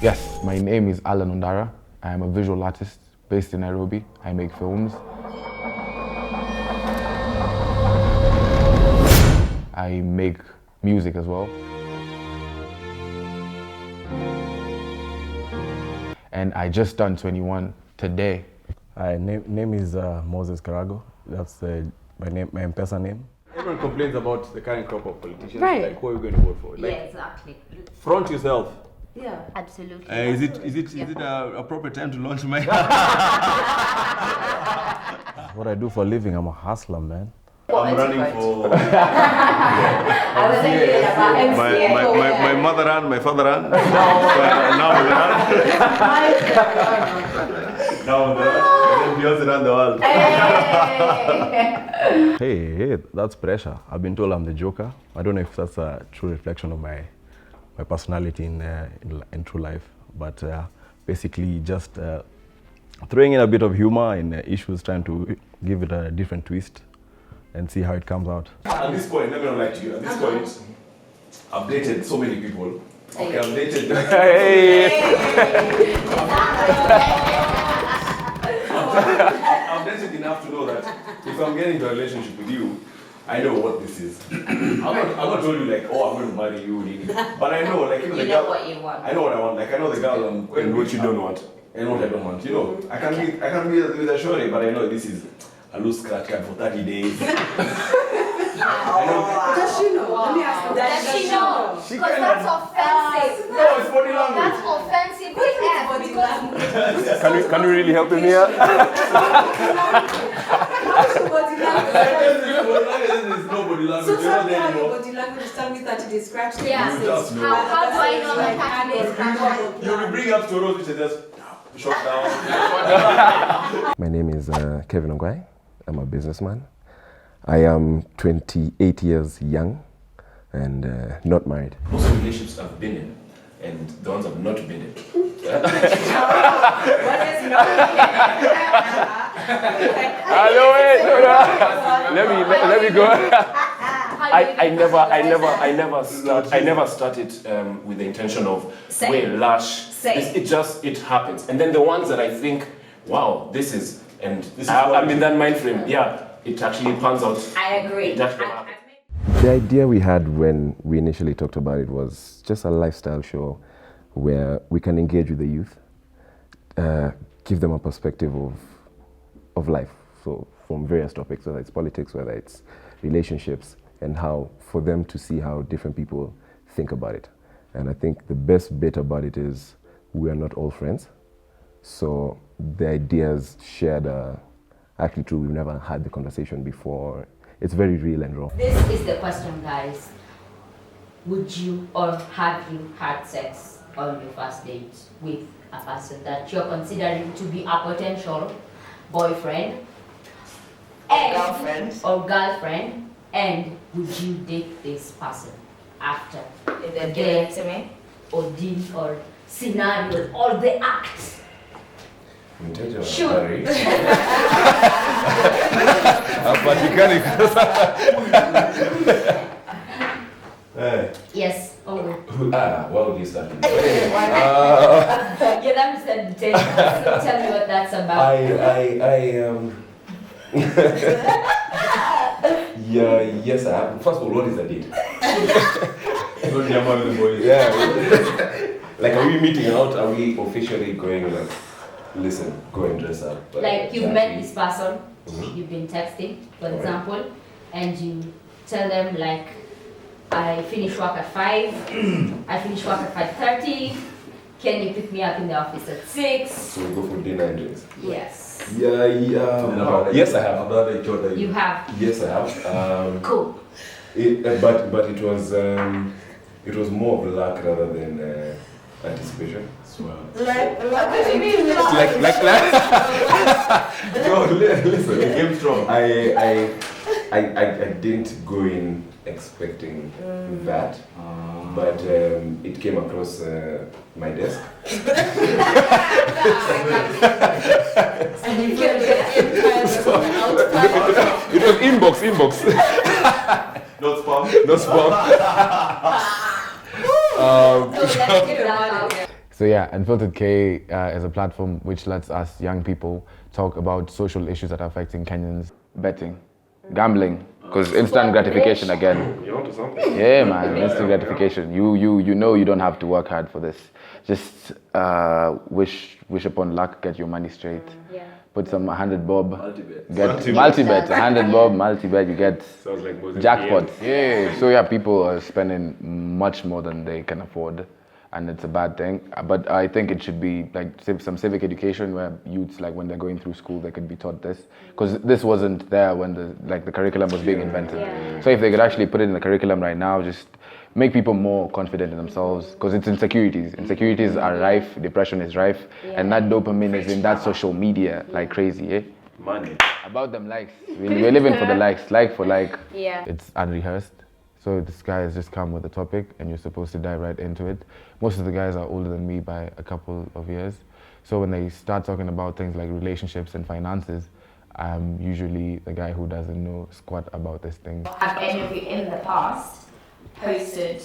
Yes, my name is Alan Ondara. I am a visual artist based in Nairobi. I make films. I make music as well. And I just turned 21 today. My name is Moses Karago. That's my name, my M-Pesa name. Everyone complains about the current crop of politicians. Right. Like, who are you going to vote for? Like, Yeah, exactly. front yourself. Yeah. Absolutely. Is it a appropriate time to launch my? What I do for a living, I'm a hustler, man. I'm running for. I was thinking about MCA. My mother ran, my father ran. Now we run. Now we run. And then we also run the world. Hey, that's pressure. I've been told I'm the joker. I don't know if that's a true reflection of my personality in true life, but basically just throwing in a bit of humor in issues, trying to give it a different twist and see how it comes out. At this point, let me not lie to you. At this point, I've dated so many people. Okay, I've dated. I've dated enough to know that if I'm getting into a relationship with you, I know what this is. I'm not telling you like, oh, I'm going to marry you, but I know, like, even the girl. You know what you want. I know what I want. Like, I know the girl I'm going And what you don't want. and what I don't want. You know, I can be with a shorty, but I know this is a loose scratch card for 30 days. I know. Does she know? Let me ask her. Does she know? She Because can- that's offensive. No, it's body language. That's offensive. Because Can you really help him here? There's no body language. So You're tell not me there how your anymore. body language tell me that it is scratched. Yeah. You just know. How do I know that that is You'll be bringing up stories which are just shut down. My name is Kevin Ongwai. I'm a businessman. I am 28 years young and not married. Most of the relationships I've been in and the ones I've not been in. Let me go. I never started with the intention of Same. way lush. Same. It happens. And then the ones that I think, wow, this is what I'm in that mind frame. Yeah, it actually pans out. I agree. It actually happens. The idea we had when we initially talked about it was just a lifestyle show where we can engage with the youth, give them a perspective of life. So from various topics, whether it's politics, whether it's relationships, and how for them to see how different people think about it. And I think the best bit about it is we are not all friends. So the ideas shared are actually true. We've never had the conversation before. It's very real and raw. This is the question, guys. Would you or have you had sex on your first date with a person that you're considering to be a potential boyfriend or girlfriend, and would you date this person after the date or deal or scenario or the act? Sure. Yes. Oh. Why would you start with Yeah, that was the detail. So tell me what that's about. Yeah, yes, I have. First of all, what is a date? Don't jump with the boys. Yeah. Like, are we meeting out? Are we officially going, like, listen, go and dress up? Like you've met this person, Mhm. you've been texting, for Alright. example, and you tell them like, I finish work at 5, I finish work at 5:30, can you pick me up in the office at 6? So we go for dinner and drinks? Yes. Yeah. Yes, I have. You have. Yes, I have. Cool. But it was more of luck rather than anticipation. Like, what do you mean? Like no, listen, it came strong. I didn't go in expecting that, but it came across my desk. And you can get in It was inbox. Not spam. No spam. So let's get that out. So yeah, Unfiltered K is a platform which lets us young people talk about social issues that are affecting Kenyans. Betting, gambling, because instant gratification again. You're onto something. Yeah, man, instant gratification. You know you don't have to work hard for this. Just wish upon luck, get your money straight. Yeah. Put some 100 bob. Multi-bet. Get multi-bet, 100 bob, multi-bet, you get Sounds like Moses jackpot. PM. Yeah. So yeah, people are spending much more than they can afford, and it's a bad thing. But I think it should be like some civic education where youths, like when they're going through school, they could be taught this, because this wasn't there when the curriculum was being invented. Yeah. So if they could actually put it in the curriculum right now, just make people more confident in themselves, because it's insecurities. Insecurities are rife, depression is rife, and that dopamine is in that social media like crazy, eh? Money. About them likes. We're living for the likes, like for like. Yeah. It's unrehearsed. So this guy has just come with a topic and you're supposed to dive right into it. Most of the guys are older than me by a couple of years. So when they start talking about things like relationships and finances, I'm usually the guy who doesn't know squat about these things. Have any of you in the past posted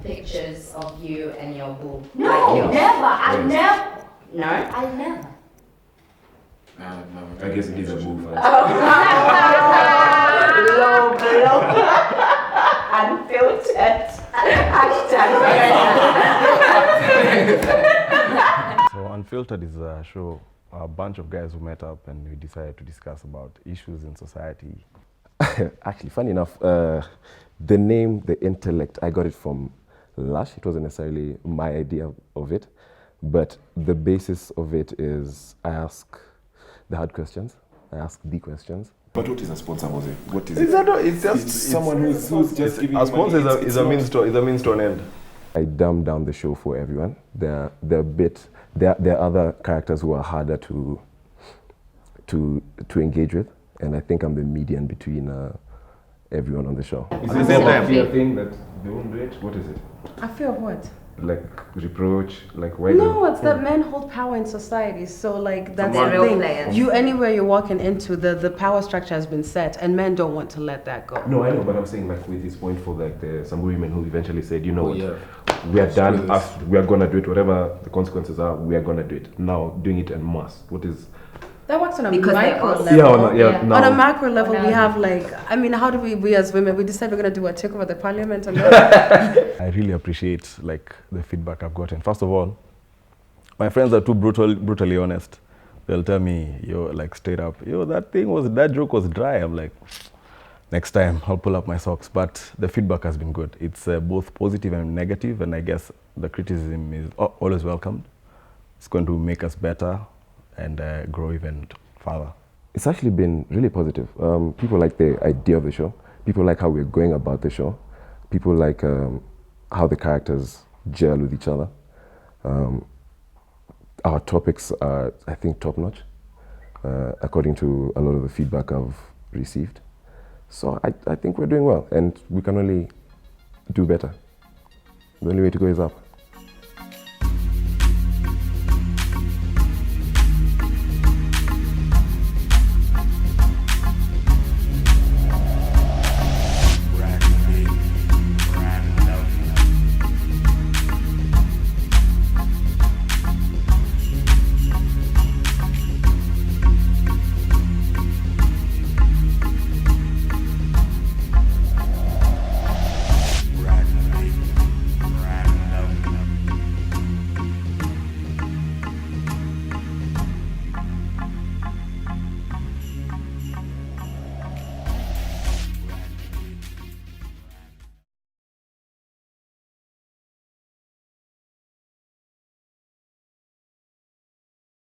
pictures of you and your boo? No, never. I never. No, I never. I guess it is a move. Unfiltered. So Unfiltered is a show, a bunch of guys who met up and we decided to discuss about issues in society. Actually, funny enough, the name, the Intellect, I got it from Lush. It wasn't necessarily my idea of it, but the basis of it is I ask the hard questions. I ask the questions. But what is a sponsor, Mose? What is It's, it? it's just It's someone who's just giving a you sponsor money. is a means to an end. I dumb down the show for everyone. There are other characters who are harder to engage with, and I think I'm the median between everyone on the show. Is At the it same more time. fear thing that they won't do it? What is it? I feel what? Like reproach? Like why? No, it's that men hold power in society. So like that's They're the real thing. players. You anywhere you're walking into, the power structure has been set, and men don't want to let that go. No, I know, but I'm saying like with this point for like some women who eventually said, you know what, yeah. we are done. Us, we are gonna do it. Whatever the consequences are, we are gonna do it. Now doing it en masse. What is? That works on a Because they're micro also- level. Yeah. On a Now, macro level, we now- have like, I mean, how do we as women, we decide we're gonna do a takeover the parliament and I really appreciate like the feedback I've gotten. First of all, my friends are too brutally honest. They'll tell me, yo, like straight up, yo, that joke was dry. I'm like, next time I'll pull up my socks. But the feedback has been good. It's both positive and negative, and I guess the criticism is always welcomed. It's going to make us better and grow even further. It's actually been really positive. People like the idea of the show. People like how we're going about the show. People like how the characters gel with each other. Our topics are, I think, top-notch, according to a lot of the feedback I've received. So I think we're doing well, and we can only do better. The only way to go is up.